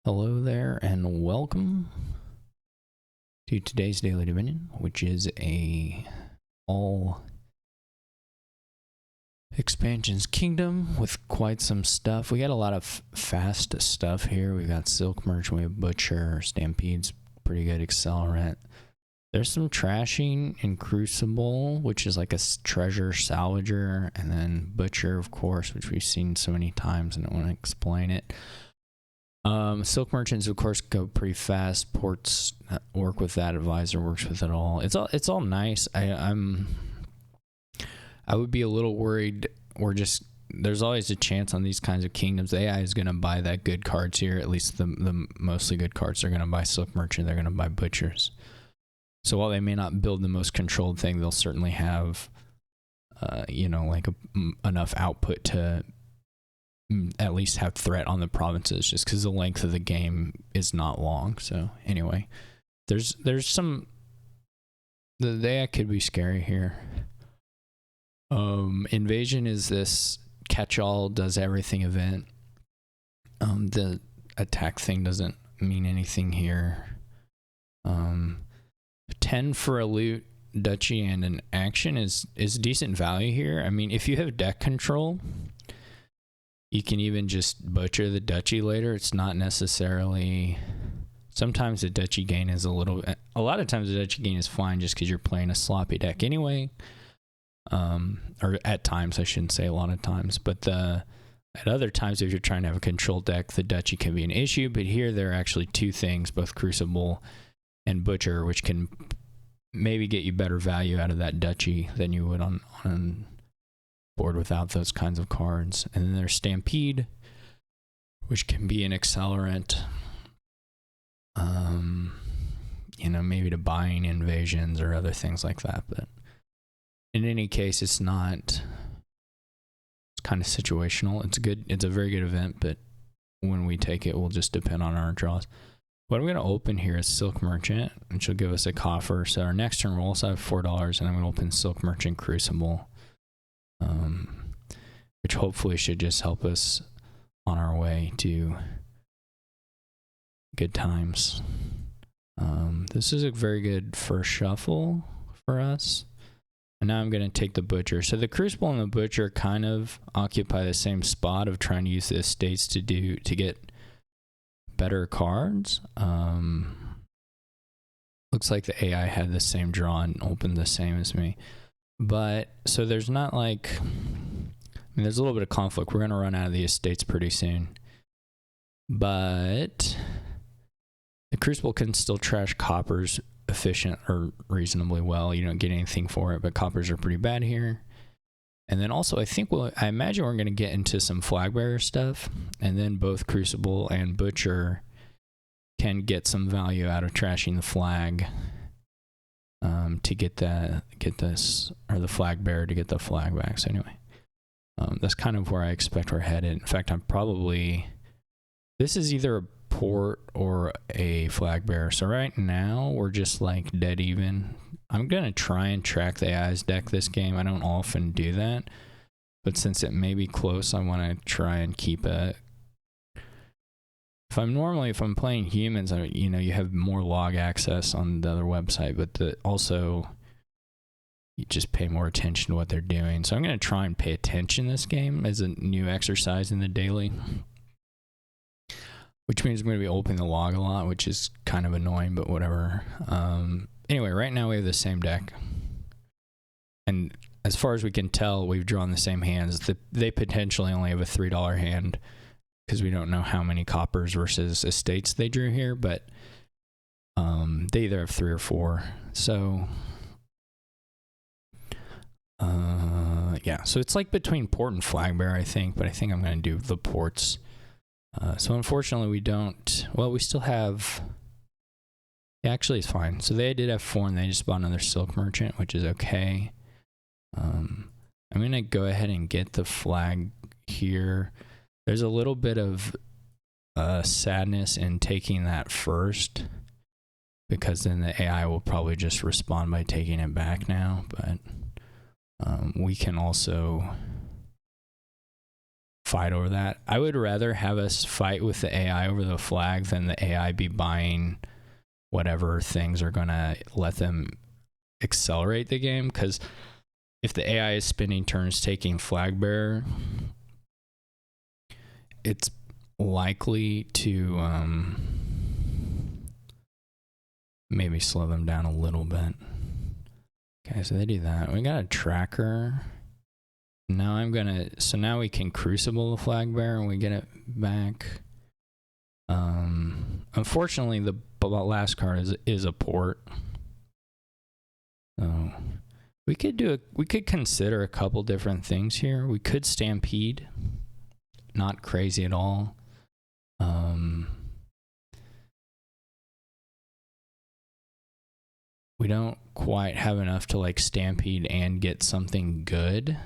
Hello there, and welcome to today's Daily Dominion, which is a all expansions kingdom with quite some stuff. We got a lot of fast stuff here. We got Silk Merchant, we have Butcher, Stampede's pretty good accelerant. There's some trashing in Crucible, which is like a treasure salvager, and then Butcher, of course, which we've seen so many times, and I don't want to explain it. Silk Merchants, of course, go pretty fast. Ports work with that. Advisor works with it all. It's all nice. I would be a little worried. There's always a chance on these kinds of kingdoms. The AI is going to buy that good cards here. At least the mostly good cards. They're going to buy Silk Merchant. They're going to buy Butchers. So while they may not build the most controlled thing, they'll certainly have, enough output to at least have threat on the provinces, just because the length of the game is not long. So anyway, there's some the AI could be scary here. Invasion is this catch-all does everything event. The attack thing doesn't mean anything here. 10 for a loot, duchy, and an action is decent value here. I mean, if you have deck control, you can even just butcher the duchy later. It's not necessarily... Sometimes the duchy gain is a lot of times the duchy gain is fine just because you're playing a sloppy deck anyway. Or at times, I shouldn't say a lot of times. But at other times, if you're trying to have a controlled deck, the duchy can be an issue. But here, there are actually two things, both Crucible and Butcher, which can maybe get you better value out of that duchy than you would on board without those kinds of cards. And then there's Stampede, which can be an accelerant, maybe to buying invasions or other things like that. But in any case, it's kind of situational. It's a very good event, but when we take it, will just depend on our draws. What I'm going to open here is Silk Merchant, which will give us a coffer. So our next turn, we'll also have $4, and I'm going to open Silk Merchant Crucible, which hopefully should just help us on our way to good times. This is a very good first shuffle for us. And now I'm going to take the Butcher. So the Crucible and the Butcher kind of occupy the same spot of trying to use the estates to get better cards. Looks like the AI had the same draw and opened the same as me. But so there's not there's a little bit of conflict. We're going to run out of the estates pretty soon. But the Crucible can still trash coppers efficient or reasonably well. You don't get anything for it, but coppers are pretty bad here. And then also, I imagine we're going to get into some flag bearer stuff, and then both Crucible and Butcher can get some value out of trashing the flag to get this, or the flag bearer to get the flag back. So anyway, that's kind of where I expect we're headed. In fact, this is either a port or a flag bearer. So right now we're just like dead even. I'm going to try and track the AI's deck this game. I don't often do that, but since it may be close, I want to try and keep it. If I'm playing humans, you have more log access on the other website, but also you just pay more attention to what they're doing. So I'm going to try and pay attention this game as a new exercise in the daily, which means I'm going to be opening the log a lot, which is kind of annoying, but whatever. Anyway, right now we have the same deck. And as far as we can tell, we've drawn the same hands. They potentially only have a $3 hand because we don't know how many coppers versus estates they drew here, but they either have 3 or 4. So, yeah. So it's like between port and flag bearer, I think, but I think I'm going to do the ports. So unfortunately we still have... Yeah, actually, it's fine. So they did have 4, and they just bought another Silk Merchant, which is okay. I'm going to go ahead and get the flag here. There's a little bit of sadness in taking that first, because then the AI will probably just respond by taking it back now. But we can also fight over that. I would rather have us fight with the AI over the flag than the AI be buying whatever things are going to let them accelerate the game. Because if the AI is spending turns taking flag bearer, it's likely to maybe slow them down a little bit. Okay, so they do that. We got a tracker. Now so now we can crucible the flag bearer and we get it back. Unfortunately, the last card is a port. So we could consider a couple different things here. We could stampede. Not crazy at all. We don't quite have enough to like stampede and get something good.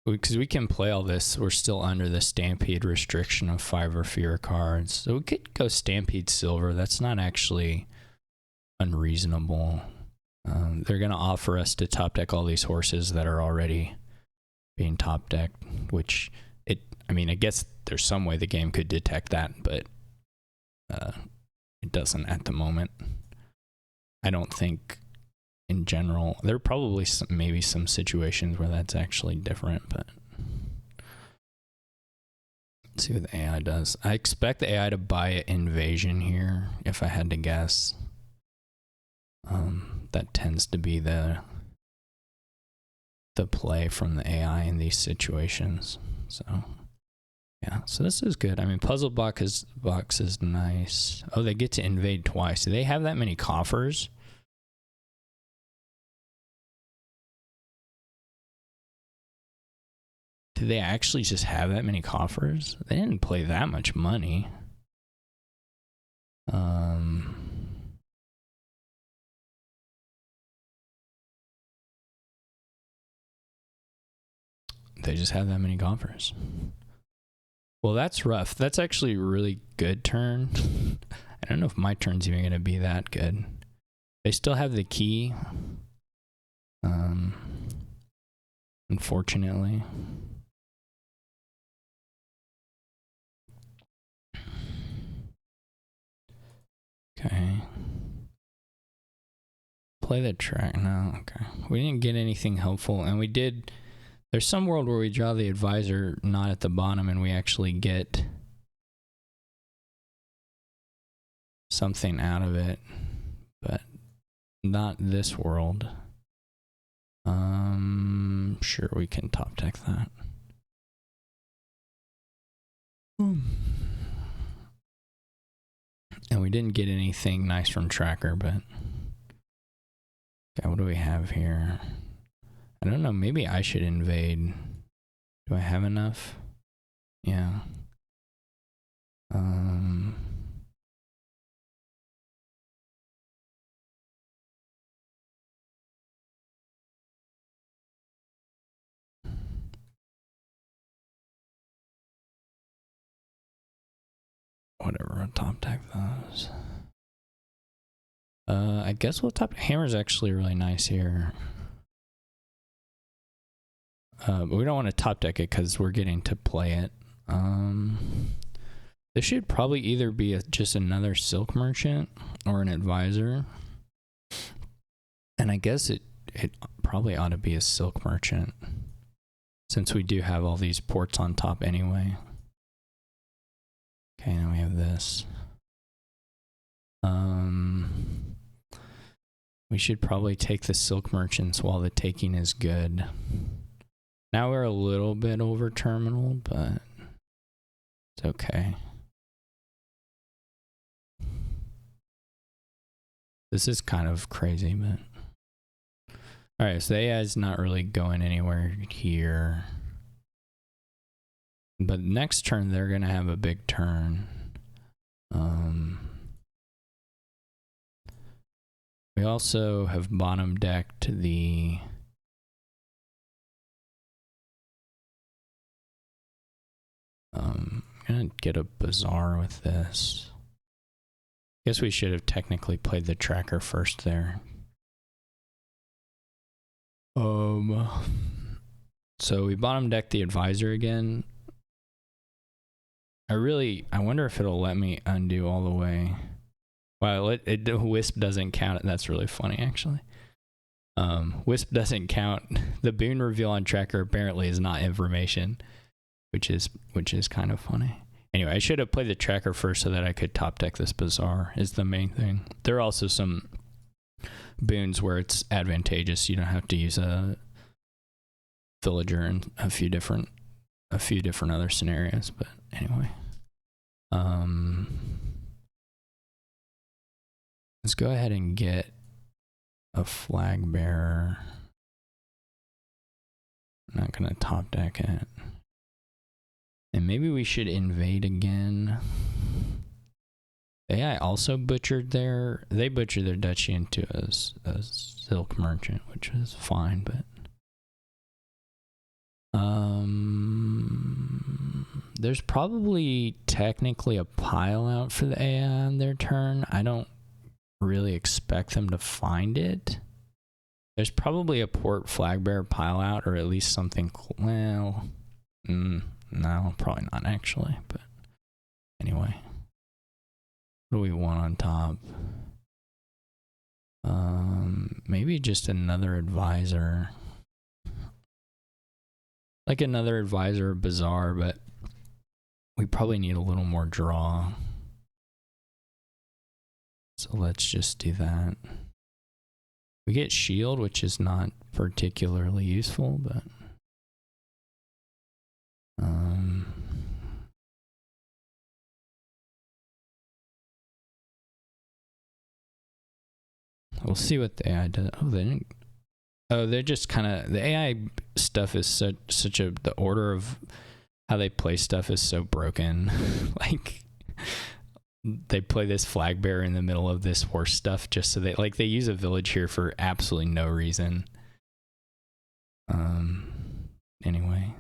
Because we can play all this, we're still under the stampede restriction of 5 or fewer cards. So we could go stampede silver. That's not actually unreasonable. They're going to offer us to top deck all these horses that are already being top decked, which I guess there's some way the game could detect that, but it doesn't at the moment. I don't think in general. There are probably maybe some situations where that's actually different, but let's see what the AI does. I expect the AI to buy invasion here, if I had to guess. That tends to be the play from the AI in these situations. So yeah, so this is good. I mean, puzzle box is nice. Oh, they get to invade twice. Do they have that many coffers? Did they actually just have that many coffers? They didn't play that much money. They just have that many coffers. Well, that's rough. That's actually a really good turn. I don't know if my turn's even going to be that good. They still have the key. Unfortunately. Okay. Play the track. No, okay. We didn't get anything helpful, and we did. There's some world where we draw the advisor not at the bottom, and we actually get something out of it, but not this world. Sure, we can top deck that. And we didn't get anything nice from tracker, but okay, what do we have here? I don't know, maybe I should invade. Do I have enough? Yeah. Whatever, I'll top deck those. I guess we'll top. Hammer's actually really nice here. But we don't want to top deck it because we're getting to play it. This should probably either be just another silk merchant or an advisor. And I guess it probably ought to be a silk merchant, since we do have all these ports on top anyway. Okay, now we have this. We should probably take the silk merchants while the taking is good. Now we're a little bit over terminal, but it's okay. This is kind of crazy, but alright, so the AI is not really going anywhere here. But next turn they're gonna have a big turn. We also have bottom decked the I'm gonna get a bazaar with this. Guess we should have technically played the tracker first there. So we bottom deck the advisor again. I wonder if it'll let me undo all the way. Wow, Wisp doesn't count it. That's really funny, actually. Wisp doesn't count. The boon reveal on tracker apparently is not information, which is kind of funny. Anyway, I should have played the tracker first so that I could top deck this Bazaar is the main thing. There are also some boons where it's advantageous. You don't have to use a villager in a few different other scenarios, but anyway. Let's go ahead and get a flag bearer. I'm not gonna top deck it. And maybe we should invade again. AI also butchered their duchy into a silk merchant, which was fine, but there's probably technically a pile out for the AI on their turn. I don't really expect them to find it. There's probably a port flag bearer pile out, or at least something. Well, no, probably not actually. But anyway, what do we want on top? Maybe just another advisor, like another advisor Bazaar, but we probably need a little more draw. So let's just do that. We get shield, which is not particularly useful, but we'll see what the AI does. Oh, they didn't. Oh, they're just kind of, the AI stuff is such a, the order of how they play stuff is so broken. Like, they play this flag bearer in the middle of this horse stuff just so they use a village here for absolutely no reason. Anyway.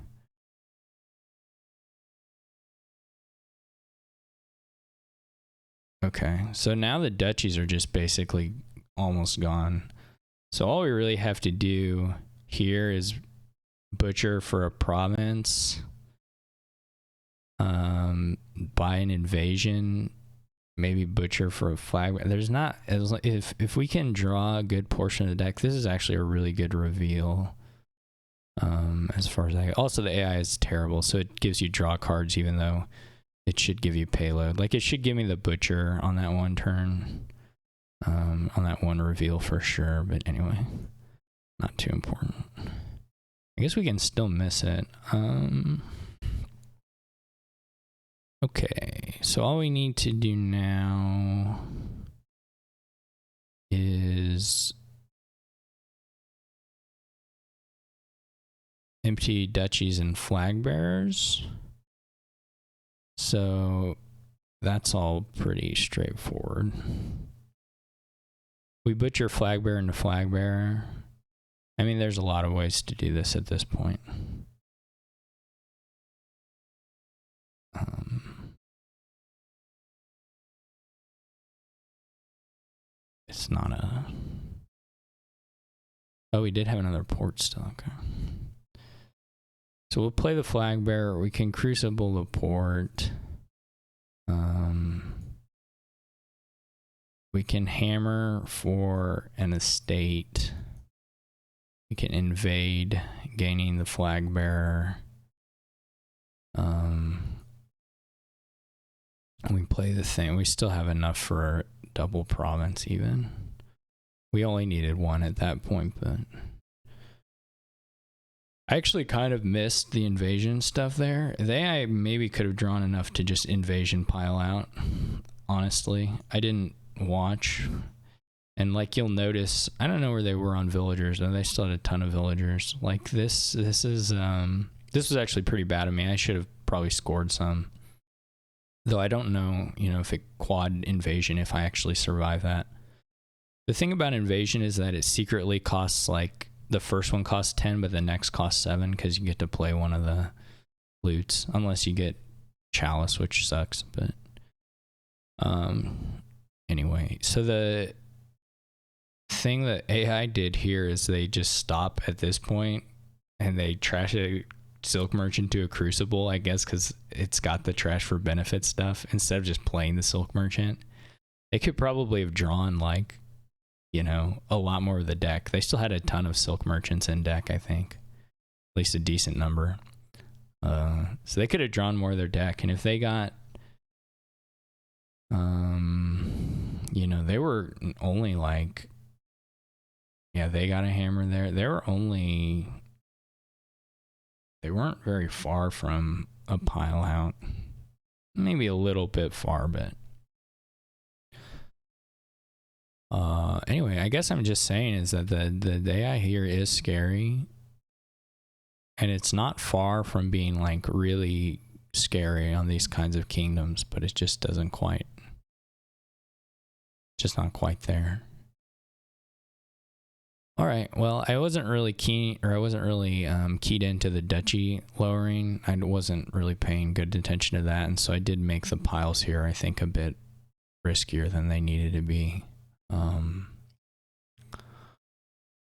Okay, so now the duchies are just basically almost gone. So all we really have to do here is butcher for a province, buy an invasion, maybe butcher for a flag. There's not, if we can draw a good portion of the deck, this is actually a really good reveal. As far as also the AI is terrible, so it gives you draw cards even though it should give you payload. Like, it should give me the butcher on that one turn, on that one reveal for sure, but anyway, not too important. I guess we can still miss it. Okay, so all we need to do now is empty duchies and flag bearers. So that's all pretty straightforward. We butcher flag bearer into flag bearer. I mean, there's a lot of ways to do this at this point. It's not a... Oh, we did have another port still. Okay. So we'll play the flag bearer. We can crucible the port. We can hammer for an estate. We can invade, gaining the flag bearer. We play the thing. We still have enough for double province even. We only needed one at that point, but I actually kind of missed the invasion stuff there. I maybe could have drawn enough to just invasion pile out. Honestly, I didn't watch. And like, you'll notice, I don't know where they were on villagers, though they still had a ton of villagers. Like, this was actually pretty bad of me. I should have probably scored some. Though I don't know, if it quad invasion, if I actually survive that. The thing about invasion is that it secretly costs, like, the first one costs 10, but the next costs 7, because you get to play one of the loots, unless you get Chalice, which sucks, but anyway, so the thing that AI did here is they just stop at this point and they trash a Silk Merchant to a Crucible, I guess, because it's got the trash for benefit stuff instead of just playing the Silk Merchant. They could probably have drawn like, a lot more of the deck. They still had a ton of Silk Merchants in deck, I think, at least a decent number. So they could have drawn more of their deck, and if they got, they were only like, yeah, they got a hammer there. They weren't very far from a pile out. Maybe a little bit far, but anyway, I guess I'm just saying is that the AI here is scary, and it's not far from being like really scary on these kinds of kingdoms, but it just doesn't quite, just not quite there. All right, well, I wasn't really keyed into the duchy lowering. I wasn't really paying good attention to that, and so I did make the piles here, I think, a bit riskier than they needed to be.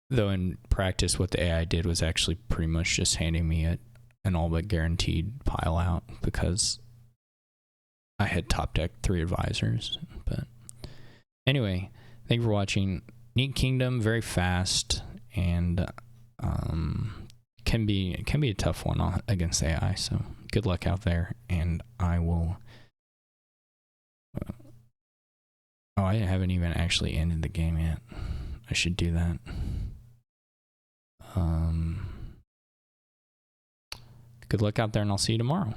Though in practice, what the AI did was actually pretty much just handing me an all but guaranteed pile out because I had top deck 3 advisors. But anyway, thank you for watching. Neat kingdom, very fast, and can be a tough one against AI. So good luck out there, and I will. I haven't even actually ended the game yet. I should do that. Good luck out there, and I'll see you tomorrow.